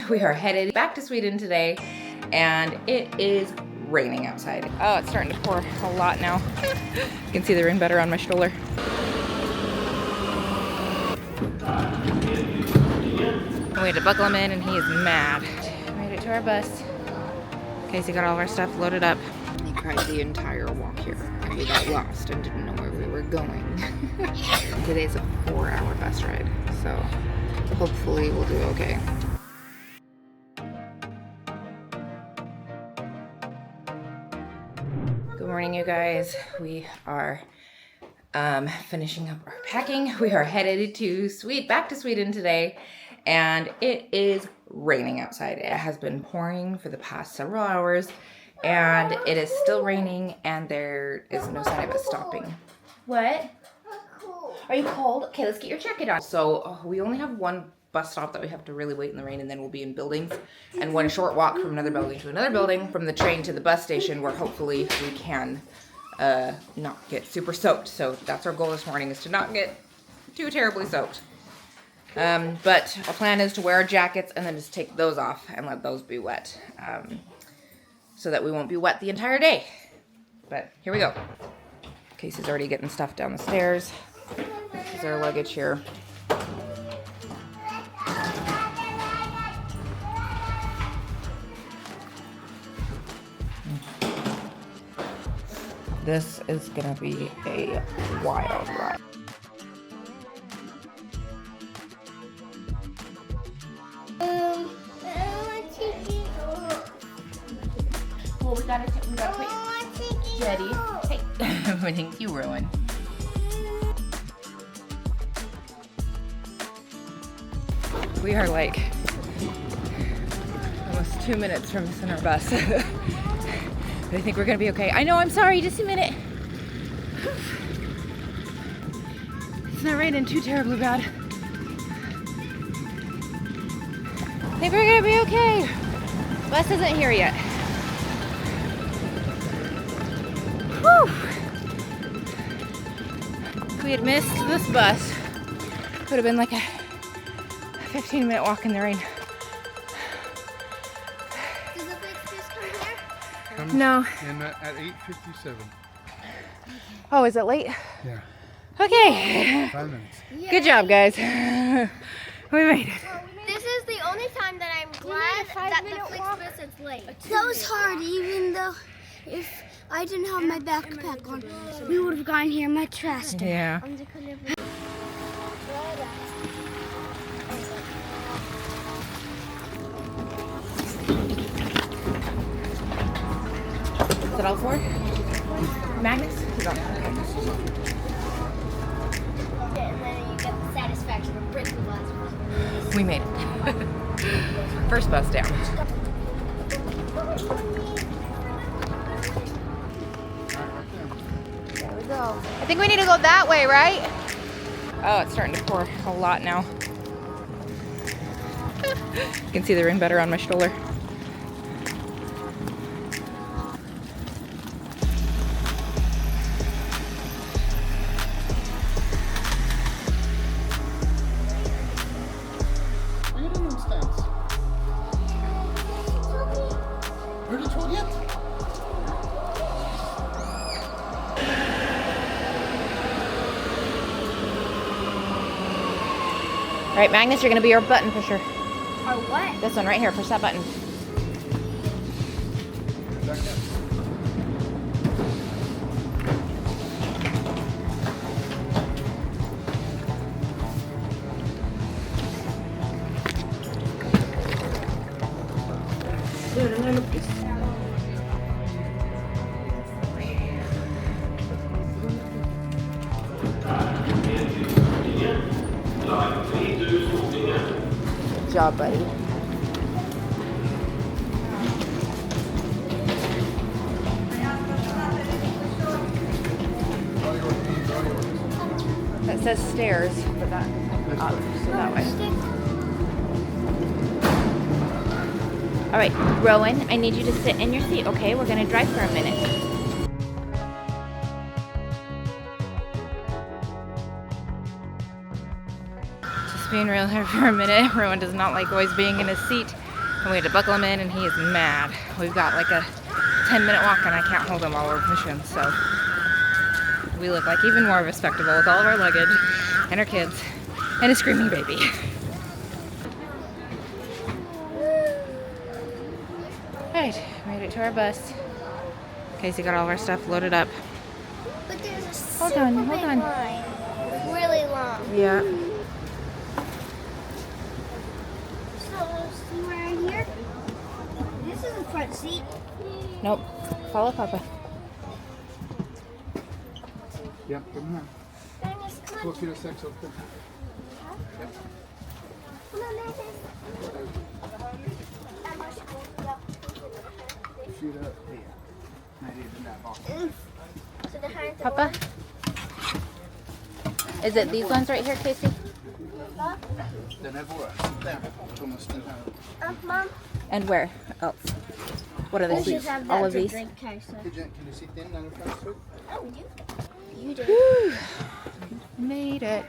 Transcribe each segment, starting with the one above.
We are headed back to Sweden today, and it is raining outside. Oh, it's starting to pour a lot now. You can see the rain better on my shoulder. We had to buckle him in, and he is mad. Made it to our bus. Casey got all of our stuff loaded up. He cried the entire walk here. We got lost and didn't know where we were going. Today's a 4-hour bus ride, so hopefully we'll do okay. Good morning, you guys. We are finishing up our packing. We are headed to back to Sweden today, and it is raining outside. It has been pouring for the past several hours, and it is still raining, and there is no sign of it stopping. What? Are you cold? Okay, let's get your jacket on. So we only have one bus stop that we have to really wait in the rain, and then we'll be in buildings, and one short walk from another building to another building, from the train to the bus station, where hopefully we can not get super soaked. So that's our goal this morning, is to not get too terribly soaked. But our plan is to wear our jackets and then just take those off and let those be wet, so that we won't be wet the entire day. But here we go. Casey's already getting stuff down the stairs. This is our luggage here. This is gonna be a wild ride. Well, we gotta put Jetty. Hey, I think you ruined. We are like almost 2 minutes from missing our bus. But I think we're gonna be okay. I know, I'm sorry, just a minute. It's not raining too terribly bad. I think we're gonna be okay. Bus isn't here yet. Whew. If we had missed this bus, it would have been like a 15-minute walk in the rain. Does the big fish come here? No. And at 8:57. Oh, is it late? Yeah. Okay. 5 minutes. Yeah. Good job, guys. We made it. This is the only time that I'm glad that the Flix bus is late. That was hard, even though if I didn't have my backpack on, we would have gotten here much faster. Yeah. Is it all four? Magnets? And then you get the satisfaction of breaking the last one. We made it. First bus down. There we go. I think we need to go that way, right? Oh, it's starting to pour a lot now. You can see the rain better on my shoulder. All right, Magnus, you're gonna be our button pusher. Or what? This one right here, push that button. Good job, buddy. That says stairs, but that up, so that way. All right, Rowan, I need you to sit in your seat, okay? We're gonna drive for a minute. Just being real here for a minute. Rowan does not like always being in his seat. And we had to buckle him in, and he is mad. We've got like a 10-minute walk, and I can't hold him while we're pushing, so we look like even more of a spectacle with all of our luggage and our kids and a screaming baby. Right, made it to our bus. Casey got all of our stuff loaded up. But there's a Hold on. line. Really long. Yeah. So, somewhere in here? This is the front seat. Nope. Follow Papa. Ja, kom här. Magnus, come 2, on. 4, 6, 8. Come on, Magnus. 4, 3. Nej, det är den där bak. Så det här är inte Papa? Is it these ones right here, Casey? Den är vår. Där. Thomas, den här. Mom. And where else? What are We these? just have All that of to these? drink, Kajsa. Kan du sitta in när du framför? Oh, we do. You do. Made it.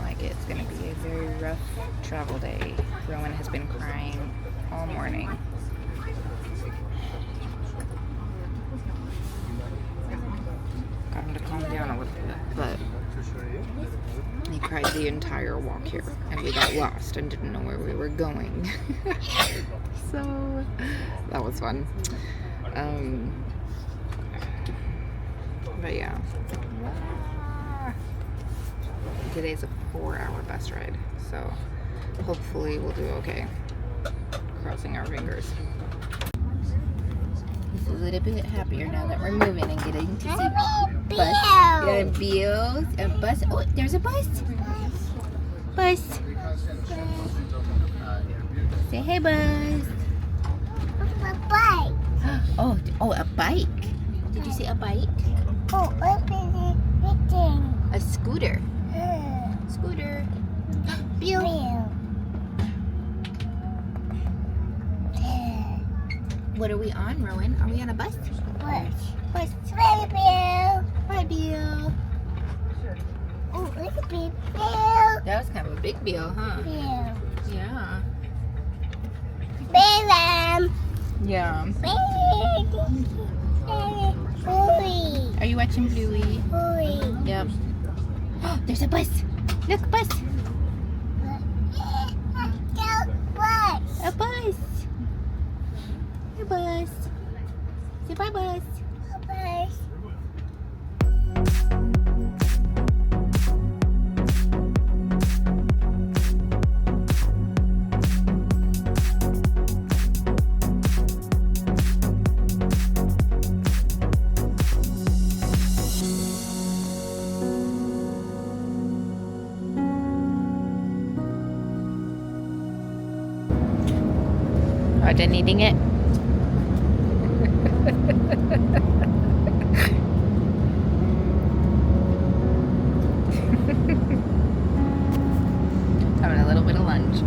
Like it's gonna be a very rough travel day. Rowan has been crying all morning. Got him to calm down a little bit, but he cried the entire walk here, and we got lost and didn't know where we were going. So that was fun. But yeah, today's a 4-hour bus ride, so hopefully we'll do okay. Crossing our fingers. He's a little bit happier now that we're moving and getting to see bus. And Beals and bus. Oh, there's a bus. Bus. Say hey, bus. A bike. Oh, a bike. Did you see a bike? Oh, open it. A scooter. Scooter. Bill. What are we on, Rowan? Are we on a bus? Bus. Bill. Hi, Bill. Oh, look at Bill. Bill. That was kind of a big Bill, huh? Bill. Yeah. Bill. Yeah. Bluey. Are you watching Bluey? Bluey. Yep. Oh, there's a bus. Look, bus. A bus. A bus. Say bye, bus. Bye. Oh, done eating it? Having a little bit of lunch.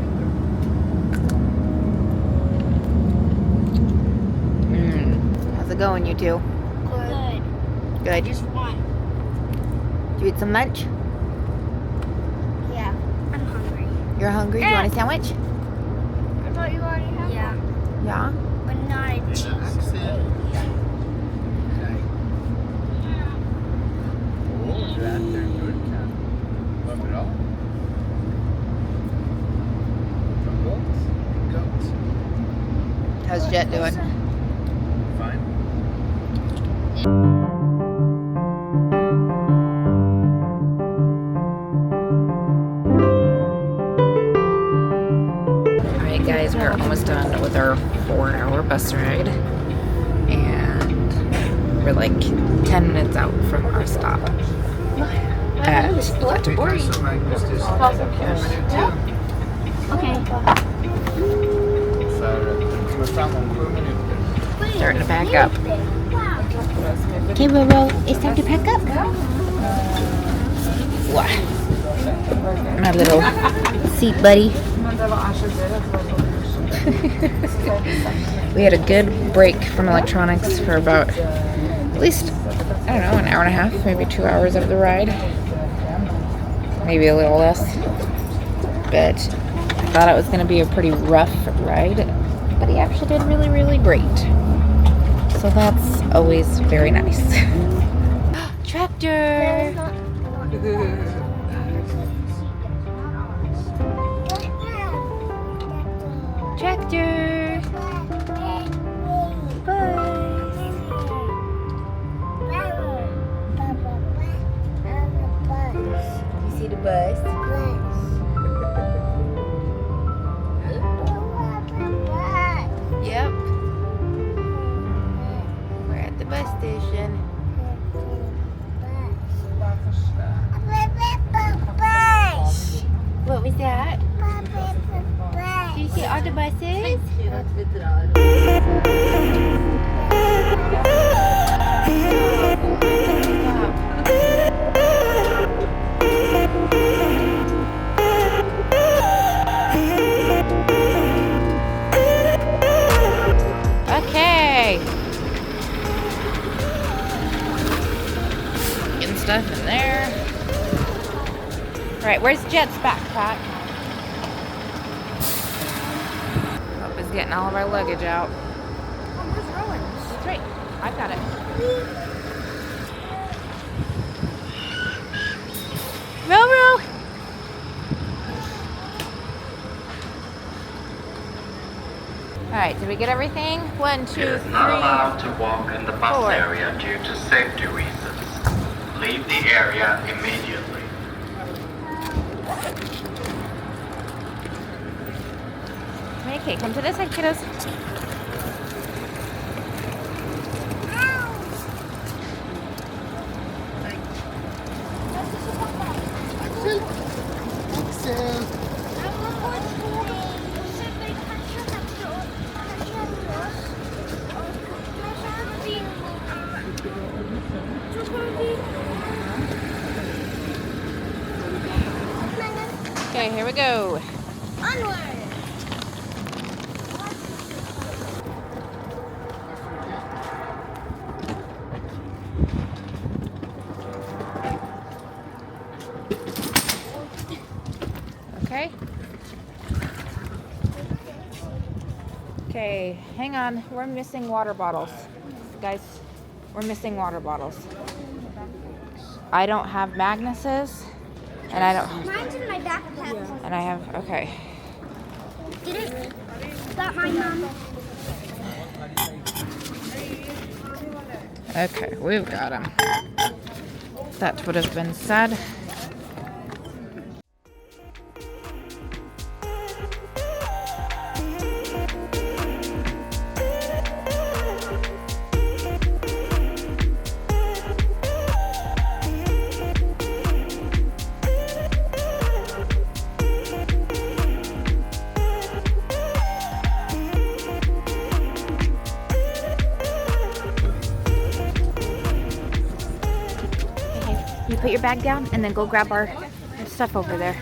How's it going, you two? Good. Good. Just one. Did you eat some lunch? Yeah. I'm hungry. You're hungry? Do you want a sandwich? I thought you already had yeah. one. Yeah. But not a cheese. Du äter en gurka. Vad bra. Gott. How's Jet doing? Fine. Alright guys, we're almost done with our 4-hour bus ride. And we're like 10 minutes out from our stop at Gothenburg. Okay. Starting to pack up. Okay, Roro, it's time to pack up. My little seat buddy. We had a good break from electronics for about at least, I don't know, an hour and a half, maybe 2 hours of the ride. Maybe a little less. But thought it was going to be a pretty rough ride, but he actually did really, really great. So that's always very nice. Tractor! Tractor! Bus! You see the bus? Yep. We're at the bus station. What was that? Do you see all the buses? Okay. Getting stuff in there. All right, where's Jet's backpack? Hope is getting all of our luggage out. Oh, where's Rowan's? That's right. I've got it. Row. All right, did we get everything? 1, 2, 3. It is not allowed to walk in the bus 4. area due to safety reasons. Leave the area immediately. Okay, come to this side, kiddos. Okay, here we go. Onward. Okay. Okay, hang on. We're missing water bottles. Guys, we're missing water bottles. I don't have Magnus's, and I don't. Mine's in my backpack. And I have, okay. Get it? Got mine, Mom. Okay, we've got them. That would have been said. You put your bag down and then go grab our stuff over there.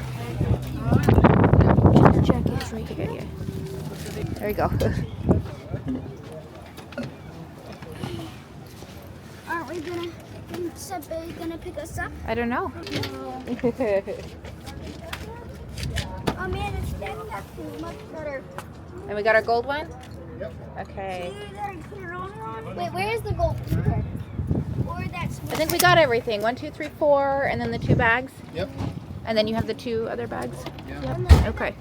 Check it right here. There you go. Aren't we gonna? Is somebody gonna pick us up? I don't know. Oh man, this backpack is much better. And we got our gold one? Okay. Wait, where is the gold? Or that's. I think we got everything. 1, 2, 3, 4, and then the 2 bags. Yep. And then you have the 2 other bags. Yeah. Yep. Okay.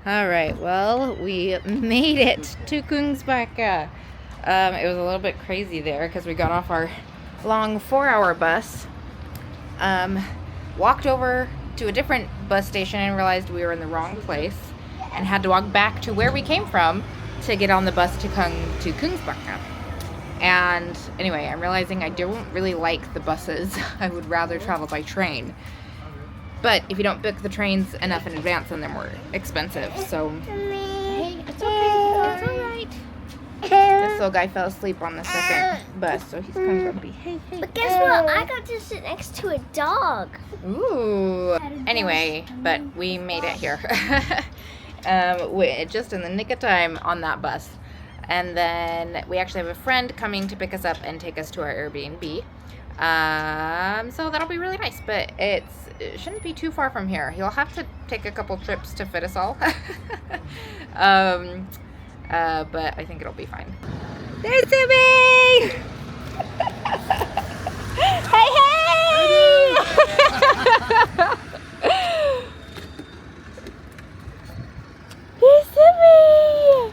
All right. Well, we made it to Kungsbacka. It was a little bit crazy there because we got off our long 4-hour bus, walked over to a different bus station and realized we were in the wrong place, and had to walk back to where we came from to get on the bus to Kungsbacka. And anyway, I'm realizing I don't really like the buses. I would rather travel by train. But if you don't book the trains enough in advance, then they're more expensive. So, hey, it's okay. It's all right. This little guy fell asleep on the second bus, so he's kind of grumpy. Hey. But guess what? I got to sit next to a dog. Ooh. Anyway, but we made it here. Just in the nick of time on that bus. And then we actually have a friend coming to pick us up and take us to our Airbnb. So that'll be really nice, but it shouldn't be too far from here. He'll have to take a couple trips to fit us all. But I think it'll be fine. There's Timmy! Hey, hey! There's Timmy!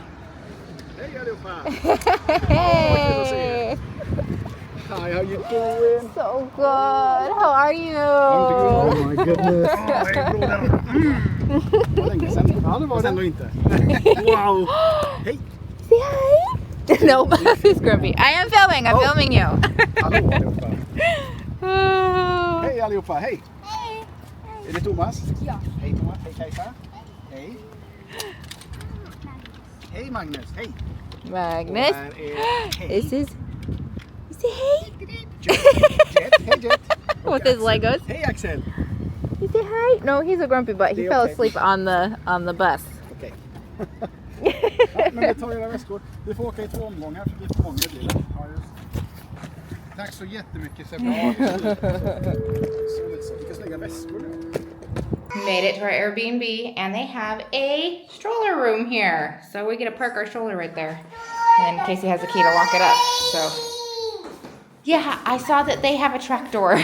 Hej allihopa! Hey! Hi, how you doing? So good. How are you? Oh my goodness. Vad länge sedan. Ja, det var det ändå inte. Wow. Hej. Say hi. No, he's grumpy. I am filming. I'm filming you. Hallå allihopa. Hej allihopa, hej. Hej. Är det Thomas? Ja. Hej Thomas, hej Kajsa. Hej. Hej Magnus, hej. Magnus. Och här är hej. This is. You say hey? Jet. Hej Jet. Och With his Axel. Legos. Hej Axel. You say hi? No, he's a grumpy butt. He Det är fell okej. asleep on the bus. Okej. Ja, men vi tar era väskor. Vi får åka i 2 omgångar för det är för många blir det. Ja, just. Tack så jättemycket Sebbe. Så vilka snygga väskor nu. Made it to our Airbnb, and they have a stroller room here. So we get to park our stroller right there. And then Casey has the key to lock it up. So, yeah, I saw that they have a track door.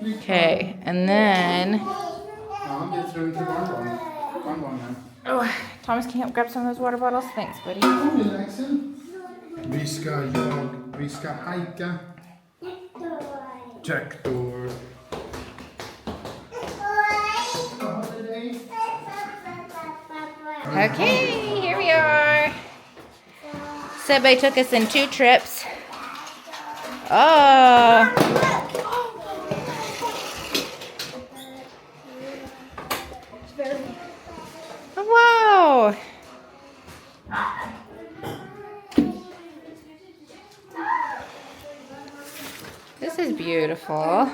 Okay, and then Ja, vi tror inte barnbarn här. oh, Thomas can't grab some of those water bottles. Thanks, buddy. Kom igen Axel. Vi ska hajka. Traktor. Okay, here we are. Sebbe took us in 2 trips. Oh. Wow. This is beautiful.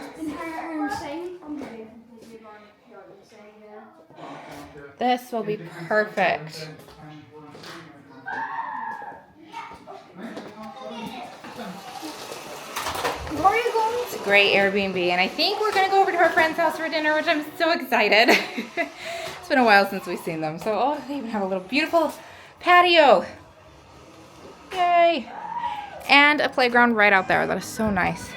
This will be perfect. Where are you going? It's a great Airbnb, and I think we're gonna go over to our friend's house for dinner, which I'm so excited. It's been a while since we've seen them, so oh, they even have a little beautiful patio. Yay! And a playground right out there. That is so nice.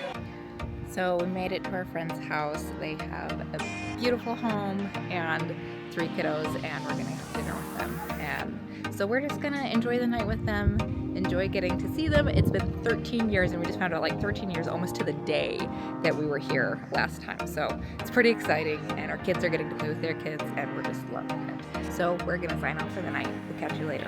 So we made it to our friend's house. They have a beautiful home and 3 kiddos, and we're gonna have dinner with them. And so we're just gonna enjoy the night with them, enjoy getting to see them. It's been 13 years, and we just found out like 13 years almost to the day that we were here last time. So it's pretty exciting, and our kids are getting to play with their kids, and we're just loving it. So we're gonna sign off for the night. We'll catch you later.